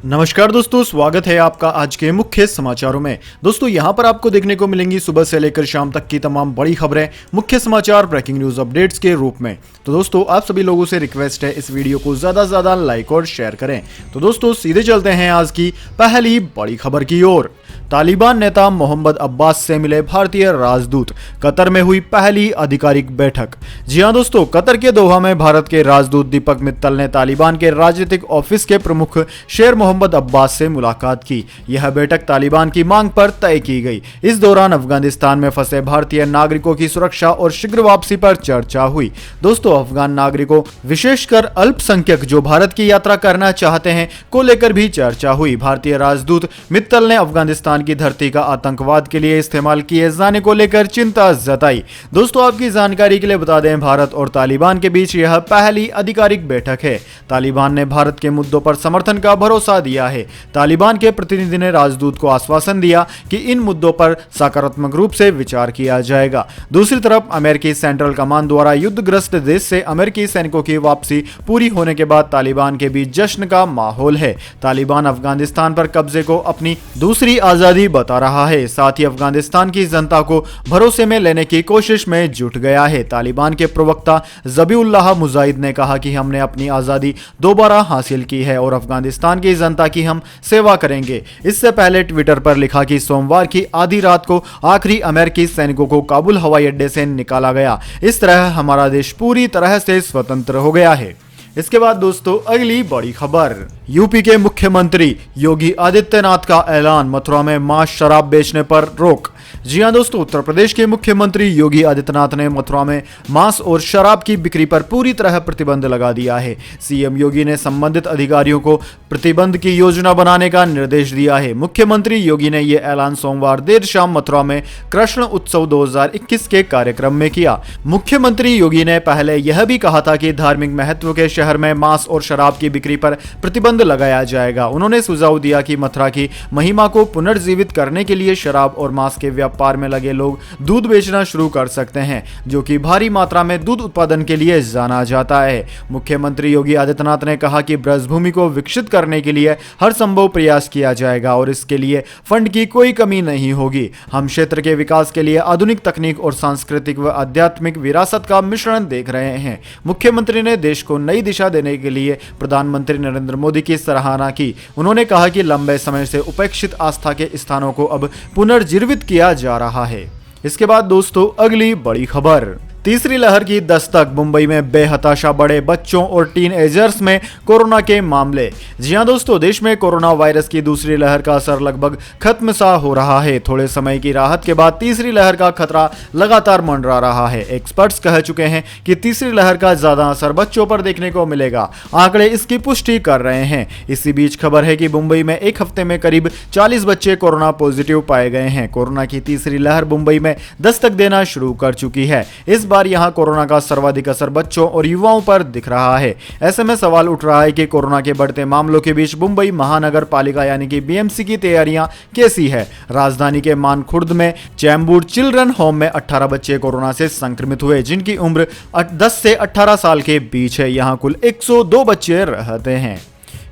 नमस्कार दोस्तों, स्वागत है आपका आज के मुख्य समाचारों में। दोस्तों यहां पर आपको देखने को मिलेंगी सुबह से लेकर शाम तक की तमाम बड़ी खबरें, मुख्य समाचार, ब्रेकिंग न्यूज अपडेट्स के रूप में। तो दोस्तों आप सभी लोगों से रिक्वेस्ट है इस वीडियो को ज्यादा से ज्यादा लाइक और शेयर करें। तो दोस्तों सीधे चलते हैं आज की पहली बड़ी खबर की ओर। तालिबान नेता मोहम्मद अब्बास से मिले भारतीय राजदूत, कतर में हुई पहली आधिकारिक बैठक। जी हां दोस्तों, कतर के दोहा में भारत के राजदूत दीपक मित्तल ने तालिबान के राजनीतिक ऑफिस के प्रमुख शेर मोहम्मद अब्बास से मुलाकात की। यह बैठक तालिबान की मांग पर तय की गई। इस दौरान अफगानिस्तान में फंसे भारतीय नागरिकों की सुरक्षा और शीघ्र वापसी पर चर्चा हुई। दोस्तों अफगान नागरिकों, विशेषकर अल्पसंख्यक जो भारत की यात्रा करना चाहते हैं, को लेकर भी चर्चा हुई। भारतीय राजदूत मित्तल ने अफगानिस्तान की धरती का आतंकवाद के लिए इस्तेमाल किए जाने को लेकर चिंता जताई। दोस्तों आपकी जानकारी के लिए बता दें, भारत और तालिबान के बीच यह पहली आधिकारिक बैठक है। तालिबान ने भारत के मुद्दों पर समर्थन का भरोसा दिया है। तालिबान के प्रतिनिधि ने राजदूत को आश्वासन दिया कि इन मुद्दों पर सकारात्मक रूप से विचार किया जाएगा। दूसरी तरफ अमेरिकी सेंट्रल कमांड द्वारा युद्धग्रस्त देश से अमेरिकी सैनिकों की वापसी पूरी होने के बाद तालिबान के बीच जश्न का माहौल है। तालिबान अफगानिस्तान पर कब्जे को अपनी दूसरी आजादी बता रहा है, साथ ही अफगानिस्तान की जनता को भरोसे में लेने की कोशिश में जुट गया है। तालिबान के प्रवक्ता ज़बीउल्लाह मुजाहिद ने कहा कि हमने अपनी आजादी दोबारा हासिल की है और अफगानिस्तान की जनता की हम सेवा करेंगे। इससे पहले ट्विटर पर लिखा कि सोमवार की आधी रात को आखिरी अमेरिकी सैनिकों को काबुल हवाई अड्डे से निकाला गया। इस तरह हमारा देश पूरी तरह से स्वतंत्र हो गया है। इसके बाद दोस्तों अगली बड़ी खबर, यूपी के मुख्यमंत्री योगी आदित्यनाथ का ऐलान, मथुरा में मांस शराब बेचने पर रोक। जी हां दोस्तों, उत्तर प्रदेश के मुख्यमंत्री योगी आदित्यनाथ ने मथुरा में मांस और शराब की बिक्री पर पूरी तरह प्रतिबंध लगा दिया है। सीएम योगी ने संबंधित अधिकारियों को प्रतिबंध की योजना बनाने का निर्देश दिया है। मुख्यमंत्री योगी ने यह ऐलान सोमवार देर शाम मथुरा में कृष्ण उत्सव 2021 के कार्यक्रम में किया। मुख्यमंत्री योगी ने पहले यह भी कहा था कि धार्मिक महत्व के शहर में मांस और शराब की बिक्री पर प्रतिबंध लगाया जाएगा। उन्होंने सुझाव दिया कि मथुरा की महिमा को पुनर्जीवित करने के लिए शराब और मांस के व्यापार में लगे लोग दूध बेचना शुरू कर सकते हैं, जो कि भारी मात्रा में दूध उत्पादन के लिए जाना जाता है। मुख्यमंत्री योगी आदित्यनाथ ने कहा कि ब्रजभूमि को विकसित करने के लिए हर संभव प्रयास किया जाएगा और इसके लिए फंड की कोई कमी नहीं होगी। हम क्षेत्र के विकास के लिए आधुनिक तकनीक और सांस्कृतिक व आध्यात्मिक विरासत का मिश्रण देख रहे हैं। मुख्यमंत्री ने देश को नई दिशा देने के लिए प्रधानमंत्री नरेंद्र मोदी की सराहना की। उन्होंने कहा कि लंबे समय से उपेक्षित आस्था के स्थानों को अब पुनर्जीवित किया जा रहा है। इसके बाद दोस्तों अगली बड़ी खबर, तीसरी लहर की दस्तक, मुंबई में बेहताशा बढ़े बच्चों और टीनएजर्स में कोरोना के मामले। जी हां दोस्तों, देश में कोरोना वायरस की दूसरी लहर का असर लगभग खत्म सा हो रहा है। थोड़े समय की राहत के बाद तीसरी लहर का खतरा लगातार मंडरा रहा है। एक्सपर्ट्स कह चुके हैं कि तीसरी लहर का ज्यादा असर बच्चों पर देखने को मिलेगा। आंकड़े इसकी पुष्टि कर रहे हैं। इसी बीच खबर है कि मुंबई में एक हफ्ते में करीब 40 बच्चे कोरोना पॉजिटिव पाए गए हैं। कोरोना की तीसरी लहर मुंबई में दस्तक देना शुरू कर चुकी है। इस बार यहां कोरोना का सर्वाधिक असर बच्चों और युवाओं पर दिख रहा है। ऐसे में सवाल उठ रहा है कि कोरोना के बढ़ते मामलों के बीच मुंबई महानगर पालिका यानी कि बीएमसी की तैयारियां कैसी है। राजधानी के मानखुर्द में चैम्बूर चिल्ड्रन होम में 18 बच्चे कोरोना से संक्रमित हुए, जिनकी उम्र 10 से 18 साल के बीच है। यहां कुल 102 बच्चे रहते हैं।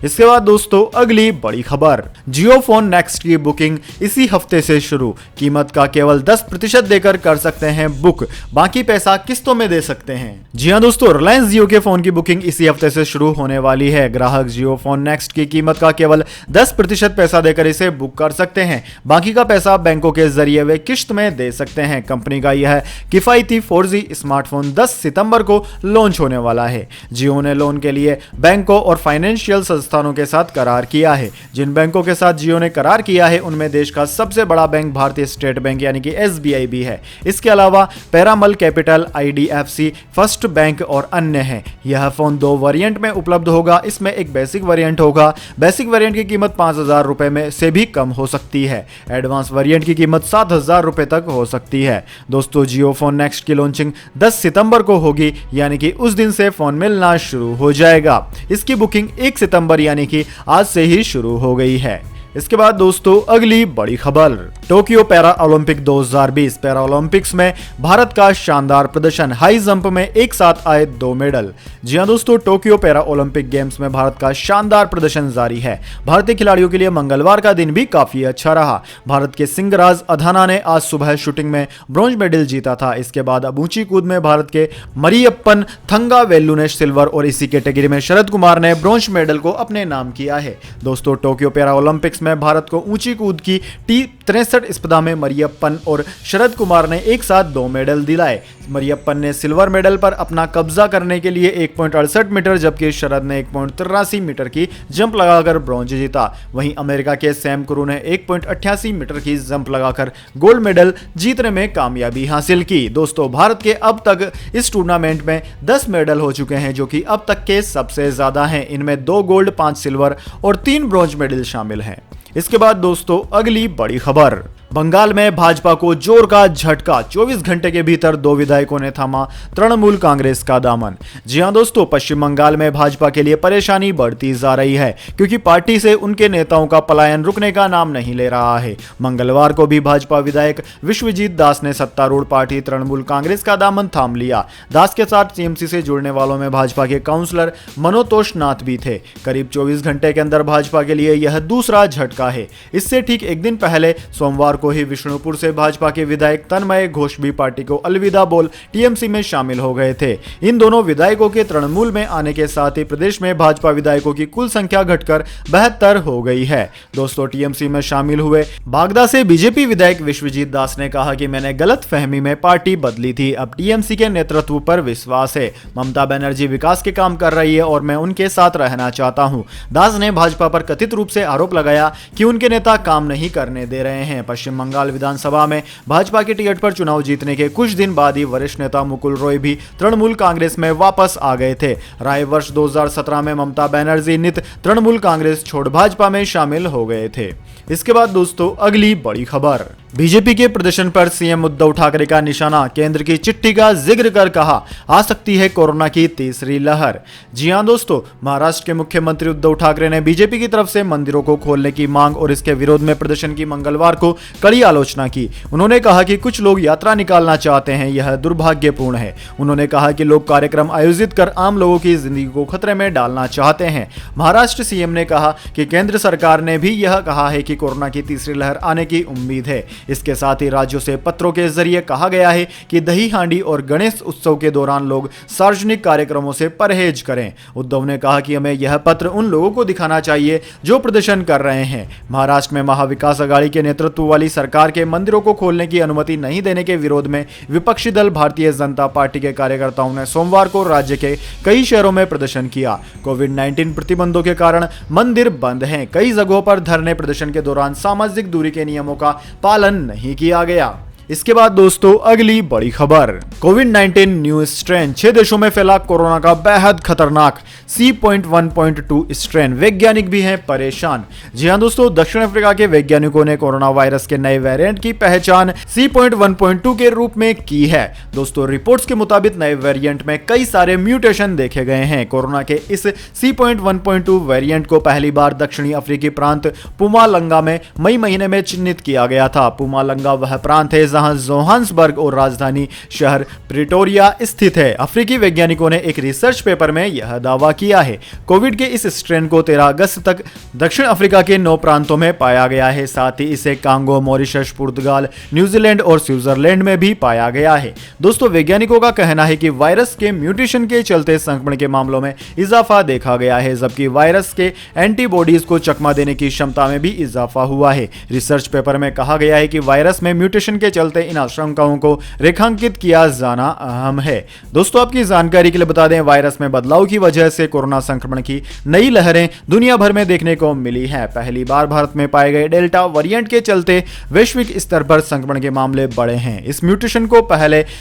इसके बाद दोस्तों अगली बड़ी खबर, जियो फोन नेक्स्ट की बुकिंग इसी हफ्ते से शुरू। कीमत का केवल 10% देकर कर सकते हैं बुक, बाकी पैसा किस्तों में दे सकते हैं। जी हां दोस्तों, रिलायंस जियो के फोन की बुकिंग इसी हफ्ते से शुरू होने वाली है। ग्राहक जियो फोन नेक्स्ट की कीमत का केवल 10% पैसा देकर इसे बुक कर सकते हैं। बाकी का पैसा बैंकों के जरिए वे किश्त में दे सकते हैं। कंपनी का यह किफायती 4G स्मार्टफोन 10 सितंबर को लॉन्च होने वाला है। जियो ने लोन के लिए बैंकों और फाइनेंशियल संस्थानों के साथ करार किया है। जिन बैंकों के साथ जियो ने करार किया है उनमें देश का सबसे बड़ा बैंक भारतीय स्टेट बैंक यानी कि एसबीआई भी है। इसके अलावा Piramal capital, IDFC, first bank और अन्य हैं। यह फोन 2 वेरिएंट में उपलब्ध होगा। इसमें एक बेसिक वेरिएंट होगा। बेसिक वेरिएंट की कीमत 5,000 रुपए में से भी कम हो सकती है। एडवांस वेरिएंट की कीमत 7,000 रुपए तक हो सकती है। दोस्तों जियो फोन नेक्स्ट की लॉन्चिंग 10 सितंबर को होगी, यानी कि उस दिन से फोन मिलना शुरू हो जाएगा। इसकी बुकिंग 1 सितंबर यानी कि आज से ही शुरू हो गई है। इसके बाद दोस्तों अगली बड़ी खबर, Tokyo para Olympic 2020 para Olympics में भारत का शानदार प्रदर्शन, हाई जंप में एक साथ आए 2 मेडल। जी हां दोस्तों, टोक्यो पैरा ओलंपिक गेम्स में भारत का शानदार प्रदर्शन जारी है। भारतीय खिलाड़ियों के लिए मंगलवार का दिन भी काफी अच्छा रहा। भारत के सिंगराज अधाना ने आज सुबह शूटिंग में ब्रॉन्ज मेडल जीता था। इसके बाद अब ऊंची कूद में भारत के मरियप्पन थंगावेल्लू ने सिल्वर और इसी कैटेगरी में शरद कुमार ने ब्रॉन्ज मेडल को अपने नाम किया है। दोस्तों, टोक्यो पैरा ओलंपिक्स में भारत को ऊंची कूद की T63 स्पर्धा में मरियप्पन और शरद कुमार ने एक साथ 2 मेडल दिलाए। मरियप्पन ने सिल्वर मेडल पर अपना कब्जा करने के लिए 1.68 मीटर, जबकि शरद ने 1.83 मीटर की जंप लगाकर ब्रॉन्ज जीता। वहीं अमेरिका के सैम कुरू ने 1.88 मीटर की जंप लगाकर गोल्ड मेडल जीतने में कामयाबी हासिल की। दोस्तों, भारत के अब तक इस टूर्नामेंट में 10 मेडल हो चुके हैं, जो कि अब तक के सबसे ज्यादा हैं। इनमें 2 गोल्ड, 5 सिल्वर और 3 ब्रॉन्ज मेडल शामिल हैं। इसके बाद दोस्तों, अगली बड़ी खबर, बंगाल में भाजपा को जोर का झटका, 24 घंटे के भीतर 2 विधायकों ने थामा तृणमूल कांग्रेस का दामन। जी हां दोस्तों, पश्चिम बंगाल में भाजपा के लिए परेशानी बढ़ती जा रही है, क्योंकि पार्टी से उनके नेताओं का पलायन रुकने का नाम नहीं ले रहा है। मंगलवार को भी भाजपा विधायक विश्वजीत दास ने सत्तारूढ़ पार्टी तृणमूल कांग्रेस का दामन थाम लिया। दास के साथ टीएमसी से जुड़ने वालों में भाजपा के काउंसलर मनोतोष नाथ भी थे। करीब 24 घंटे के अंदर भाजपा के लिए यह दूसरा झटका है। इससे ठीक एक दिन पहले सोमवार को ही विष्णुपुर से भाजपा के विधायक तन्मय घोष भी पार्टी को अलविदा बोल टीएमसी में शामिल हो गए थे। इन दोनों विधायकों के तृणमूल में आने के साथ ही प्रदेश में भाजपा विधायकों की कुल संख्या घटकर 72 हो गई है। दोस्तों, टीएमसी में शामिल हुए बागदा से बीजेपी विधायक विश्वजीत दास ने कहा कि मैंने गलत फहमी में पार्टी बदली थी, अब टीएमसी के नेतृत्व पर विश्वास है। ममता बनर्जी विकास के काम कर रही है और मैं उनके साथ रहना चाहता हूं। दास ने भाजपा पर कथित रूप से आरोप लगाया कि उनके नेता काम नहीं करने दे रहे हैं। पश्चिम बंगाल विधानसभा में भाजपा के टिकट पर चुनाव जीतने के कुछ दिन बाद ही वरिष्ठ नेता मुकुल रॉय भी तृणमूल कांग्रेस में वापस आ गए थे। राय वर्ष 2017 में ममता बनर्जी नित तृणमूल कांग्रेस छोड़ भाजपा में शामिल हो गए थे। इसके बाद दोस्तों, अगली बड़ी खबर, बीजेपी के प्रदर्शन पर सीएम उद्धव ठाकरे का निशाना, केंद्र की चिट्ठी का जिक्र कर कहा आ सकती है कोरोना की तीसरी लहर। जी हां दोस्तों, महाराष्ट्र के मुख्यमंत्री उद्धव ठाकरे ने बीजेपी की तरफ से मंदिरों को खोलने की मांग और इसके विरोध में प्रदर्शन की मंगलवार को कड़ी आलोचना की। उन्होंने कहा कि कुछ लोग यात्रा निकालना चाहते हैं, यह दुर्भाग्यपूर्ण है। उन्होंने कहा कि लोग कार्यक्रम आयोजित कर आम लोगों की जिंदगी को खतरे में डालना चाहते हैं। महाराष्ट्र सीएम ने कहा कि केंद्र सरकार ने भी यह कहा है कि कोरोना की तीसरी लहर आने की उम्मीद है। इसके साथ ही राज्यों से पत्रों के जरिए कहा गया है कि दही हांडी और गणेश उत्सव के दौरान लोग सार्वजनिक कार्यक्रमों से परहेज करें। उद्धव ने कहा कि हमें यह पत्र उन लोगों को दिखाना चाहिए जो प्रदर्शन कर रहे हैं। महाराष्ट्र में महाविकास अघाड़ी के नेतृत्व वाली सरकार के मंदिरों को खोलने की अनुमति नहीं देने के विरोध में विपक्षी दल भारतीय जनता पार्टी के कार्यकर्ताओं ने सोमवार को राज्य के कई शहरों में प्रदर्शन किया। कोविड-19 प्रतिबंधों के कारण मंदिर बंद हैं। कई जगहों पर धरने प्रदर्शन के दौरान सामाजिक दूरी के नियमों का पालन नहीं किया गया। इसके बाद दोस्तों, अगली बड़ी खबर, कोविड-19 न्यू स्ट्रेन, 6 देशों में फैला कोरोना का बेहद खतरनाक C.1.2 स्ट्रेन, वैज्ञानिक भी हैं परेशान। जी हां दोस्तों, दक्षिण अफ्रीका के वैज्ञानिकों ने कोरोना वायरस के नए वेरिएंट की पहचान C.1.2 के रूप में की है। दोस्तों, रिपोर्ट्स के मुताबिक नए वेरिएंट में कई सारे म्यूटेशन देखे गए हैं। कोरोना के इस C.1.2 वेरिएंट को पहली बार दक्षिणी अफ्रीकी प्रांत पुमालंगा में मई महीने में चिन्हित किया गया था। पुमालंगा वह प्रांत है जहां जोहान्सबर्ग और राजधानी शहर प्रिटोरिया स्थित है। अफ्रीकी वैज्ञानिकों ने एक रिसर्च पेपर में यह दावा किया है। कोविड के इस स्ट्रेन को 13 अगस्त तक दक्षिण अफ्रीका के 9 प्रांतों में पाया गया है। साथ ही इसे कांगो, मॉरिशस, पुर्तगाल, न्यूजीलैंड और स्विट्जरलैंड में भी पाया गया है। दोस्तों, वैज्ञानिकों का कहना है कि वायरस के म्यूटेशन के चलते संक्रमण के मामलों में इजाफा देखा गया है, जबकि वायरस के एंटीबॉडीज को चकमा देने की क्षमता में भी इजाफा हुआ है। रिसर्च पेपर में कहा गया है कि वायरस में म्यूटेशन के चलते इन आशंकाओं को रेखांकित किया जाना अहम है। दोस्तों, आपकी जानकारी के लिए बता दें, वायरस में बदलाव की वजह से कोरोना संक्रमण की नई लहरें दुनिया भर में देखने को मिली है। पहली बार भारत में पाए गए डेल्टा वेरिएंट के चलते वैश्विक स्तर पर संक्रमण के मामले बढ़े हैं। इस म्यूटेशन को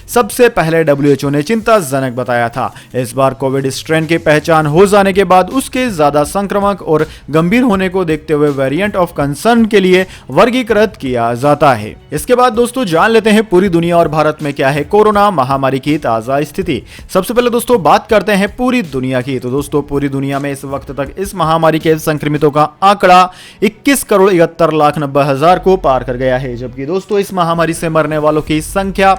सबसे पहले WHO ने चिंताजनक बताया था। इस बार कोविड स्ट्रेन की पहचान हो जाने के बाद उसके ज्यादा संक्रामक और गंभीर होने को देखते हुए वेरिएंट ऑफ कंसर्न के लिए वर्गीकृत किया जाता है। इसके बाद दोस्तों, जान लेते हैं पूरी दुनिया और भारत में क्या है कोरोना महामारी की ताजा स्थिति। सबसे पहले दोस्तों बात करते हैं पूरी दुनिया की। तो दोस्तों पूरी दुनिया में इस वक्त तक इस महामारी के संक्रमितों का आंकड़ा 21,71,90,000 को पार कर गया है, जबकि दोस्तों इस महामारी से मरने वालों की संख्या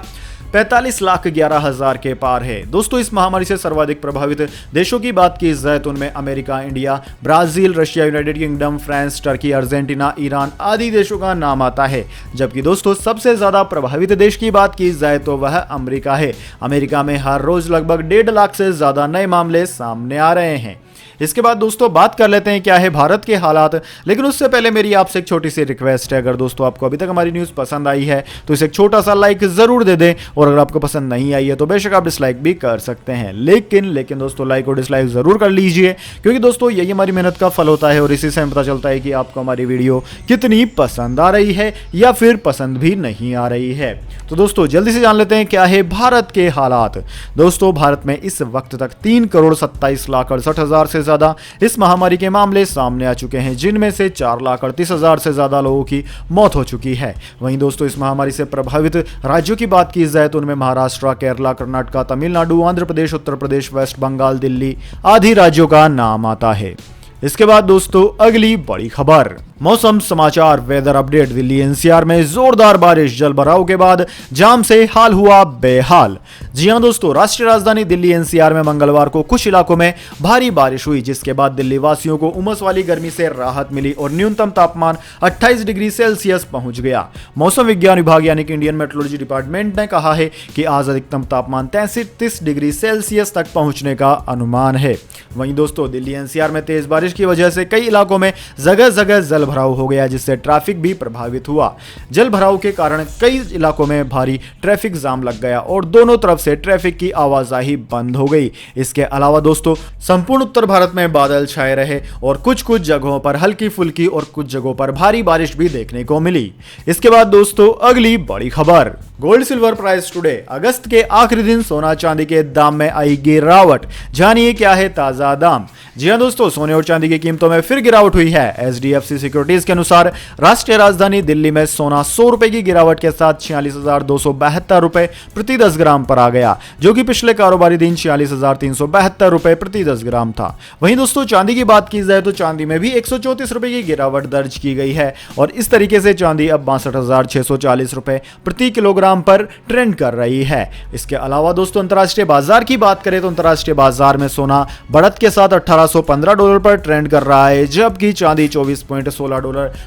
45,11,000 के पार है। दोस्तों इस महामारी से सर्वाधिक प्रभावित देशों की बात की जाए तो उनमें America, India, Brazil, Russia, United kingdom, France, Turkey, Argentina, Iran आदि देशों का नाम आता है। जबकि दोस्तों सबसे ज्यादा प्रभावित देश की बात की जाए तो वह अमेरिका है। अमेरिका में हर रोज लगभग 1.5 लाख से ज्यादा नए मामले सामने आ रहे हैं। इसके बाद दोस्तों बात कर लेते हैं क्या है भारत के हालात, लेकिन उससे पहले मेरी आपसे एक छोटी सी रिक्वेस्ट है। अगर दोस्तों आपको अभी तक हमारी न्यूज़ पसंद आई है तो इसे एक छोटा सा लाइक जरूर दे दें, और अगर आपको पसंद नहीं आई है तो बेशक आप डिसलाइक भी कर सकते हैं, लेकिन दोस्तों लाइक और डिसलाइक जरूर कर लीजिए, क्योंकि दोस्तों यही हमारी मेहनत का फल होता है और इसी से हमें पता चलता है कि आपको हमारी वीडियो कितनी पसंद आ रही है या फिर पसंद भी नहीं आ रही है। तो दोस्तों जल्दी से जान लेते हैं क्या है भारत के हालात। दोस्तों भारत में इस वक्त तक 3,27,68,000 से ज्यादा इस महामारी के मामले सामने आ चुके हैं, जिनमें से 4,38,000 से ज्यादा लोगों की मौत हो चुकी है। वहीं दोस्तों इस महामारी से प्रभावित राज्यों की बात की जाए तो उनमें महाराष्ट्र, केरला, कर्नाटक, तमिलनाडु, आंध्र प्रदेश, उत्तर प्रदेश, वेस्ट बंगाल, दिल्ली आदि राज्यों का नाम आता है। इसके बाद दोस्तों अगली बड़ी खबर, मौसम समाचार, वेदर अपडेट। दिल्ली एनसीआर में जोरदार बारिश, जल भराव के बाद जाम से हाल हुआ बेहाल। जी हां दोस्तों, राष्ट्रीय राजधानी दिल्ली एनसीआर में मंगलवार को कुछ इलाकों में भारी बारिश हुई, जिसके बाद दिल्ली वासियों को उमस वाली गर्मी से राहत मिली और न्यूनतम तापमान 28 डिग्री सेल्सियस पहुंच गया। मौसम विज्ञान विभाग यानी कि इंडियन मेट्रोलॉजी डिपार्टमेंट ने कहा है कि आज अधिकतम तापमान 33 डिग्री सेल्सियस तक पहुंचने का अनुमान है। वहीं दोस्तों दिल्ली एनसीआर में तेज बारिश की वजह से कई इलाकों में जगह जगह जल भराव हो गया, जिससे ट्रैफिक भी प्रभावित हुआ। जल भराव के कारण कई इलाकों में भारी ट्रैफिक जाम लग गया और दोनों तरफ से ट्रैफिक की आवाजाही बंद हो गई। इसके अलावा दोस्तों संपूर्ण उत्तर भारत में बादल छाए रहे और कुछ जगहों पर हल्की फुल्की और कुछ जगहों पर भारी बारिश भी देखने को मिली। इसके बाद दोस्तों अगली बड़ी खबर, गोल्ड सिल्वर प्राइस टुडे। अगस्त के आखिरी दिन सोना चांदी के दाम में आई गिरावट, जानिए क्या है ताजा दाम। जी हां दोस्तों, सोने और चांदी की कीमतों में फिर गिरावट हुई है। एचडीएफसी सिक्योरिटीज के अनुसार राष्ट्रीय राजधानी दिल्ली में सोना 100 रुपए की गिरावट के साथ 46,272 रुपए प्रति 10 ग्राम पर आ गया, जो कि पिछले कारोबारी दिन 46,372 रुपए प्रति 10 ग्राम था। वहीं दोस्तों चांदी की बात की जाए तो चांदी में भी 134 रुपए की गिरावट दर्ज की गई है और इस तरीके से चांदी अब 62,640 रुपए प्रति किलोग्राम पर ट्रेंड कर रही है। इसके अलावा दोस्तों अंतरराष्ट्रीय बाजार की बात करें तो अंतरराष्ट्रीय बाजार में सोना बढ़त के साथ $1,815 पर ट्रेंड कर रहा है, जबकि चांदी $24.16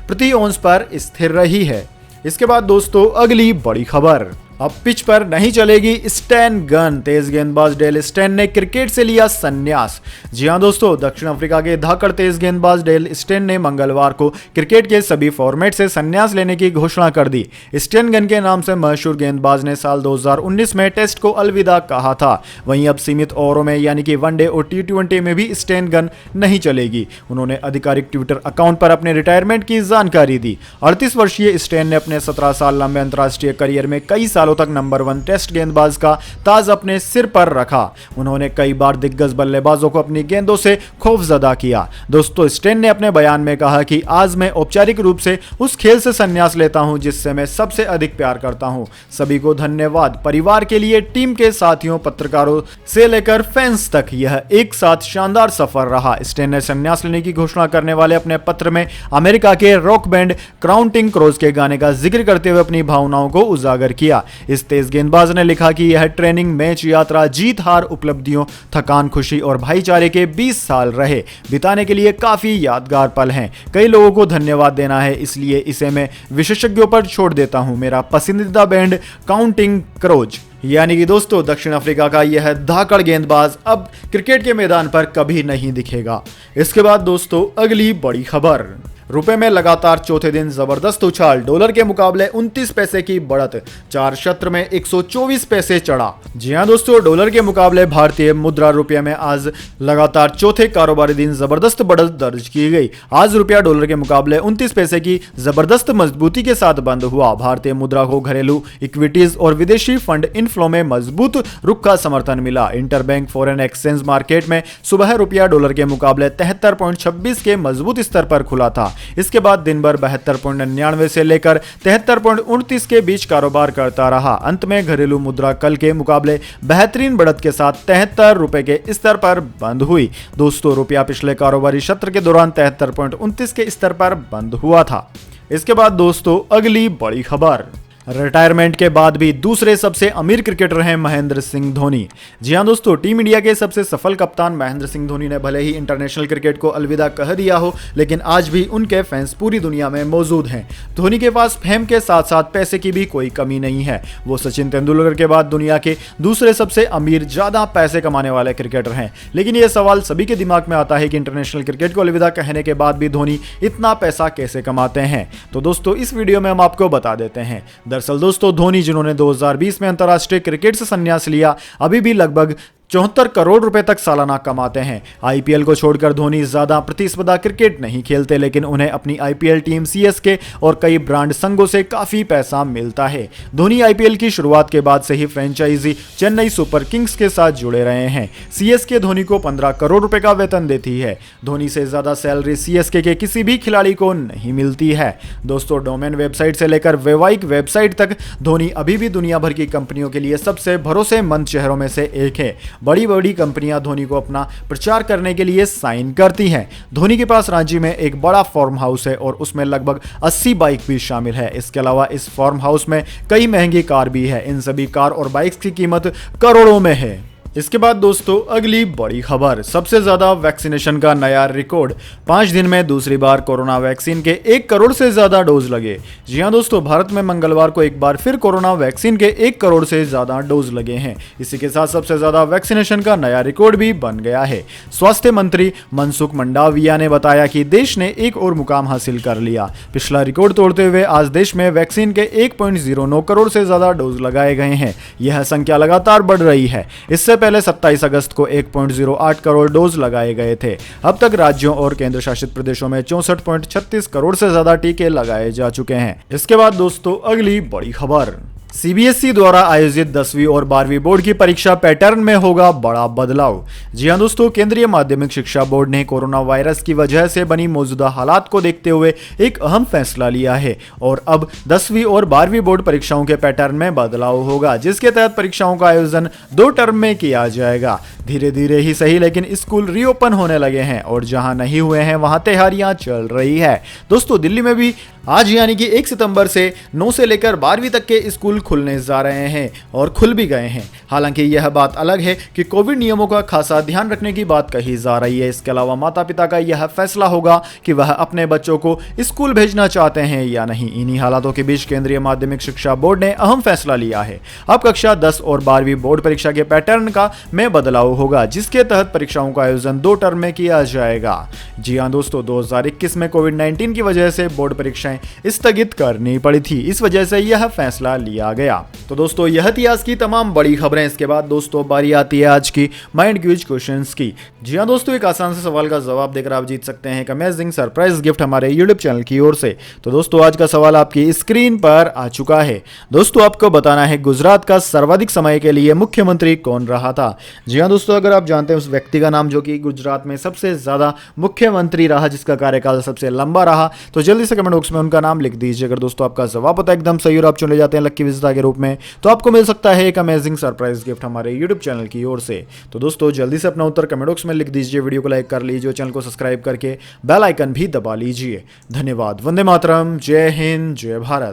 प्रति औंस पर स्थिर रही है। इसके बाद दोस्तों अगली बड़ी खबर, अब पिच पर नहीं चलेगी स्टैन गन। तेज गेंदबाज डेल स्टेन ने क्रिकेट से लिया संन्यास। जी हां दोस्तों, दक्षिण अफ्रीका के धाकड़ तेज गेंदबाज डेल स्टेन ने मंगलवार को क्रिकेट के सभी फॉर्मेट से संन्यास लेने की घोषणा कर दी। स्टेन गन के नाम से मशहूर गेंदबाज ने साल 2019 में टेस्ट को अलविदा कहा था। वहीं अब सीमित ओवरों में यानी कि वनडे और T20 में भी स्टेन गन नहीं चलेगी। उन्होंने आधिकारिक ट्विटर अकाउंट पर अपने रिटायरमेंट की जानकारी दी। 38 वर्षीय स्टेन ने अपने 17 साल लंबे अंतर्राष्ट्रीय करियर में कई सालों तक नंबर 1 टेस्ट गेंदबाज का ताज अपने सिर पर रखा। उन्होंने कई बार दिग्गज बल्लेबाजों को अपनी गेंदों से खौफजदा किया। दोस्तों स्टेन ने अपने बयान में कहा कि आज मैं औपचारिक रूप से उस खेल से संन्यास लेता हूं जिससे मैं सबसे अधिक प्यार करता हूं। सभी को धन्यवाद। परिवार के लिए, टीम के साथियों, पत्रकारों से लेकर फैंस तक यह एक साथ शानदार सफर रहा। स्टेन ने संन्यास लेने की घोषणा करने वाले अपने पत्र में अमेरिका के रॉक बैंड काउंटिंग क्रोज के गाने का जिक्र करते हुए अपनी भावनाओं को उजागर किया। इस तेज गेंदबाज ने लिखा कि यह ट्रेनिंग, मैच, यात्रा, जीत हार, उपलब्धियों, थकान, खुशी और भाईचारे के 20 साल रहे बिताने के लिए काफी यादगार पल हैं। कई लोगों को धन्यवाद देना है, इसलिए इसे मैं विशेषज्ञों पर छोड़ देता हूं। मेरा पसंदीदा बैंड काउंटिंग क्रोज। यानी कि दोस्तों दक्षिण अफ्रीका का यह धाकड़ गेंदबाज अब क्रिकेट के मैदान पर कभी नहीं दिखेगा। इसके बाद दोस्तों अगली बड़ी खबर, रुपए में लगातार चौथे दिन जबरदस्त उछाल। डॉलर के मुकाबले 29 पैसे की बढ़त, 4 सत्र में 124 पैसे चढ़ा। जी हां दोस्तों, डॉलर के मुकाबले भारतीय मुद्रा रुपये में आज लगातार चौथे कारोबारी दिन जबरदस्त बढ़त दर्ज की गई। आज रुपया डॉलर के मुकाबले 29 पैसे की जबरदस्त मजबूती के साथ बंद हुआ। भारतीय मुद्रा को घरेलू इक्विटीज और विदेशी फंड इनफ्लो में मजबूत रुख का समर्थन मिला। इंटरबैंक फॉरेन एक्सचेंज मार्केट में सुबह रुपया डॉलर के मुकाबले 73.26 के मजबूत स्तर पर खुला था। इसके बाद दिन भर 72.99 से लेकर 73.29 के बीच कारोबार करता रहा। अंत में घरेलू मुद्रा कल के मुकाबले बेहतरीन बढ़त के साथ 73 रुपए के स्तर पर बंद हुई। दोस्तों रुपया पिछले कारोबारी सत्र के दौरान 73.29 के स्तर पर बंद हुआ था। इसके बाद दोस्तों अगली बड़ी खबर, रिटायरमेंट के बाद भी दूसरे सबसे अमीर क्रिकेटर हैं महेंद्र सिंह धोनी। जी हां दोस्तों, टीम इंडिया के सबसे सफल कप्तान महेंद्र सिंह धोनी ने भले ही इंटरनेशनल क्रिकेट को अलविदा कह दिया हो, लेकिन आज भी उनके फैंस पूरी दुनिया में मौजूद हैं। धोनी के पास फेम के साथ साथ पैसे की भी कोई कमी नहीं है। वो सचिन तेंदुलकर के बाद दुनिया के दूसरे सबसे अमीर, ज्यादा पैसे कमाने वाले क्रिकेटर हैं। लेकिन यह सवाल सभी के दिमाग में आता है कि इंटरनेशनल क्रिकेट को अलविदा कहने के बाद भी धोनी इतना पैसा कैसे कमाते हैं। तो दोस्तों इस वीडियो में हम आपको बता देते हैं। दरअसल दोस्तों धोनी, जिन्होंने 2020 में अंतर्राष्ट्रीय क्रिकेट से संन्यास लिया, अभी भी लगभग 74 करोड़ रुपए तक सालाना कमाते हैं। आईपीएल को छोड़कर धोनी ज्यादा प्रतिस्पर्धा क्रिकेट नहीं खेलते, लेकिन उन्हें अपनी आईपीएल टीम सीएसके और कई ब्रांड संघों से काफी पैसा मिलता है। धोनी आईपीएल की शुरुआत के बाद से ही फ्रेंचाइजी चेन्नई सुपर किंग्स के साथ जुड़े रहे हैं। सीएसके धोनी को 15 करोड़ रुपए का वेतन देती है। धोनी से ज्यादा सैलरी सीएसके के किसी भी खिलाड़ी को नहीं मिलती है। दोस्तों डोमेन वेबसाइट से लेकर वैवाहिक वेबसाइट तक धोनी अभी भी दुनिया भर की कंपनियों के लिए सबसे भरोसेमंद चेहरों में से एक है। बड़ी बड़ी कंपनियां धोनी को अपना प्रचार करने के लिए साइन करती हैं। धोनी के पास रांची में एक बड़ा फार्म हाउस है और उसमें लगभग 80 बाइक भी शामिल है। इसके अलावा इस फार्म हाउस में कई महंगी कार भी है। इन सभी कार और बाइक्स की कीमत करोड़ों में है। इसके बाद दोस्तों अगली बड़ी खबर, सबसे ज्यादा वैक्सीनेशन का नया रिकॉर्ड। 5 दिन में दूसरी बार कोरोना वैक्सीन के 1 करोड़ से ज्यादा डोज लगे। जी हां दोस्तों, भारत में मंगलवार को एक बार फिर कोरोना वैक्सीन के 1 करोड़ से ज्यादा डोज लगे हैं। इसी के साथ सबसे ज्यादा वैक्सीनेशन का नया रिकॉर्ड भी बन गया है। स्वास्थ्य मंत्री मनसुख मंडाविया ने बताया कि देश ने एक और मुकाम हासिल कर लिया। पिछला रिकॉर्ड तोड़ते हुए आज देश में वैक्सीन के 1.09 करोड़ से ज्यादा डोज लगाए गए हैं। यह संख्या लगातार बढ़ रही है। इससे पहले 27 अगस्त को 1.08 करोड़ डोज लगाए गए थे। अब तक राज्यों और केंद्र शासित प्रदेशों में 64.36 करोड़ से ज्यादा टीके लगाए जा चुके हैं। इसके बाद दोस्तों अगली बड़ी खबर, सीबीएसई द्वारा आयोजित 10वीं और 12वीं बोर्ड की परीक्षा पैटर्न में होगा बड़ा बदलाव। जी हां दोस्तों, केंद्रीय माध्यमिक शिक्षा बोर्ड ने कोरोना वायरस की वजह से बनी मौजूदा हालात को देखते हुए एक अहम फैसला लिया है और अब 10वीं और 12वीं बोर्ड परीक्षाओं के पैटर्न में बदलाव होगा, जिसके तहत परीक्षाओं का आयोजन 2 टर्म में किया जाएगा। धीरे धीरे ही सही, लेकिन स्कूल रीओपन होने लगे हैं और जहां नहीं हुए हैं वहां तैयारियां चल रही है। दोस्तों दिल्ली में भी आज यानी कि 1 सितंबर से 9 से लेकर 12वीं तक के स्कूल खुलने जा रहे हैं और खुल भी गए हैं। हालांकि यह बात अलग है कि कोविड नियमों का खासा ध्यान रखने की बात कही जा रही है। इसके अलावा माता पिता का यह फैसला होगा कि वह अपने बच्चों को स्कूल भेजना चाहते हैं या नहीं। इन्हीं हालातों के बीच केंद्रीय माध्यमिक शिक्षा बोर्ड ने अहम फैसला लिया है। अब कक्षा 10 और 12वीं बोर्ड परीक्षा के पैटर्न का में बदलाव होगा, जिसके तहत परीक्षाओं का आयोजन 2 टर्म में किया जाएगा। जी हां दोस्तों, 2021 में कोविड-19 की वजह से बोर्ड परीक्षाएं स्थगित करनी पड़ी थी। इस वजह से यह फैसला लिया गया। तो दोस्तों यह थी आज की तमाम बड़ी खबरें। इसके बाद दोस्तों बारी आती है आज की माइंड क्विज क्वेश्चंस की। जी हां दोस्तों, एक आसान से सवाल का जवाब देकर आप जीत सकते हैं एक अमेजिंग सरप्राइज गिफ्ट हमारे यूट्यूब चैनल की ओर से। तो दोस्तों आज का सवाल आपकी स्क्रीन पर आ चुका है। दोस्तों आपको बताना है गुजरात का सर्वाधिक समय के लिए मुख्यमंत्री कौन रहा था। जी हां दोस्तों, अगर आप जानते हैं उस व्यक्ति का नाम जो कि गुजरात में सबसे ज्यादा मुख्यमंत्री रहा, जिसका कार्यकाल सबसे लंबा रहा, तो जल्दी से कमेंट बॉक्स में उनका नाम लिख दीजिए। अगर दोस्तों आपका जवाब पता एकदम सही और आप चुने जाते हैं लक्की विजेता के रूप में, तो आपको मिल सकता है एक अमेजिंग सरप्राइज गिफ्ट हमारे यूट्यूब चैनल की ओर से। तो दोस्तों जल्दी से अपना उत्तर कमेंट बॉक्स में लिख दीजिए, वीडियो को लाइक कर लीजिए, चैनल को सब्सक्राइब करके बेल आइकन भी दबा लीजिए। धन्यवाद। वंदे मातरम। जय हिंद, जय भारत।